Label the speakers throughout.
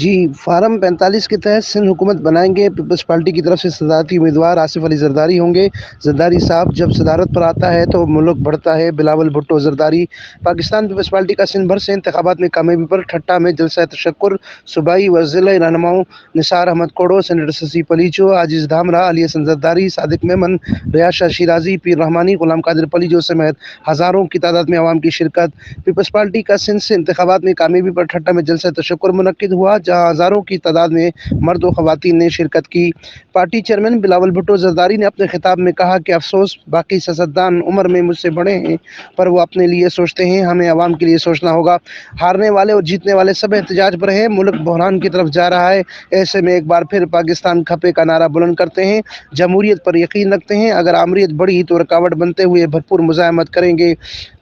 Speaker 1: جی، form 45 کے تحت سندھ حکومت بنائیں گے۔ پیپلز پارٹی کی طرف سے صدارتی امیدوار آصف علی زرداری ہوں گے۔ زرداری صاحب جب صدارت پر آتا ہے تو ملک بڑھتا ہے۔ بلاول بھٹو زرداری۔ پاکستان پیپلز پارٹی کا سندھ بھر سے انتخابات میں کامیابی پر ٹھٹہ میں جلسہ تشکر۔ صوبائی و ضلعی رہنماؤں نثار احمد کوڑو، سینیٹر ششی پلیچو، عزیز دھامرا، علی حسن زرداری، صادق میمن، ریاض شاہ شیرازی، پیر رحمانی، غلام قادر پلیچو سمیت ہزاروں کی تعداد میں عوام کی شرکت۔ پیپلز پارٹی کا سندھ سے انتخابات میں کامیابی پر ٹھٹہ میں جلسہ تشکر منعقد ہوا، جہاں ہزاروں کی تعداد میں مرد و خواتین نے شرکت کی۔ پارٹی چیئرمین بلاول بھٹو زرداری نے اپنے خطاب میں کہا کہ افسوس، باقی سیاستدان عمر میں مجھ سے بڑے ہیں پر وہ اپنے لیے سوچتے ہیں، ہمیں عوام کے لیے سوچنا ہوگا۔ ہارنے والے اور جیتنے والے سب احتجاج پر ہیں۔ ملک بحران کی طرف جا رہا ہے، ایسے میں ایک بار پھر پاکستان کھپے کا نعرہ بلند کرتے ہیں، جمہوریت پر یقین رکھتے ہیں، اگر آمریت بڑھی تو رکاوٹ بنتے ہوئے بھرپور مزاحمت کریں گے۔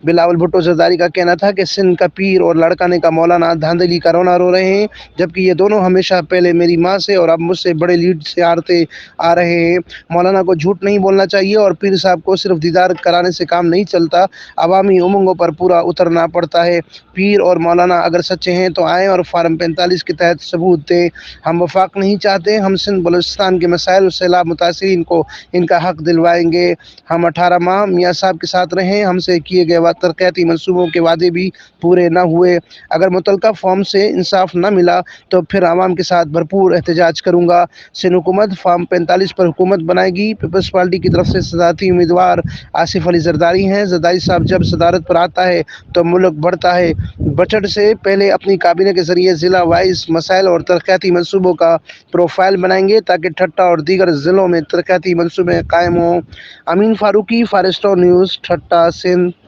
Speaker 1: بلاول بھٹو زرداری کا کہنا تھا کہ سندھ کا پیر اور لڑکانے کا مولانا دھاندلی کا رونا رو رہے ہیں، جبکہ یہ دونوں ہمیشہ پہلے میری ماں سے اور اب مجھ سے بڑے لیڈ سے ہارتے آ رہے ہیں۔ مولانا کو جھوٹ نہیں بولنا چاہیے اور پیر صاحب کو صرف دیدار کرانے سے کام نہیں چلتا، عوامی امنگوں پر پورا اترنا پڑتا ہے۔ پیر اور مولانا اگر سچے ہیں تو آئیں اور فارم 45 کے تحت ثبوت دیں۔ ہم وفاق نہیں چاہتے، ہم سندھ بلوچستان کے مسائل اور سیلاب متاثرین کو ان کا حق دلوائیں گے۔ ہم 18 ماہ میاں صاحب کے ساتھ رہے، ہم سے کیے گئے ترقیاتی منصوبوں کے وعدے بھی پورے نہ ہوئے۔ اگر متعلقہ فارم سے انصاف نہ ملا تو پھر عوام کے ساتھ بھرپور احتجاج کروں گا۔ سندھ حکومت فارم 45 پر حکومت بنائے گی۔ پیپلز پارٹی کی طرف سے صدارتی امیدوار آصف علی زرداری ہیں۔ زرداری صاحب جب صدارت پر آتا ہے تو ملک بڑھتا ہے۔ بجٹ سے پہلے اپنی کابینہ کے ذریعے ضلع وائز مسائل اور ترقیاتی منصوبوں کا پروفائل بنائیں گے تاکہ ٹھٹہ اور دیگر ضلعوں میں ترقیاتی منصوبے قائم ہوں۔ امین فاروقی، فارسٹو نیوز، ٹھٹہ، سندھ۔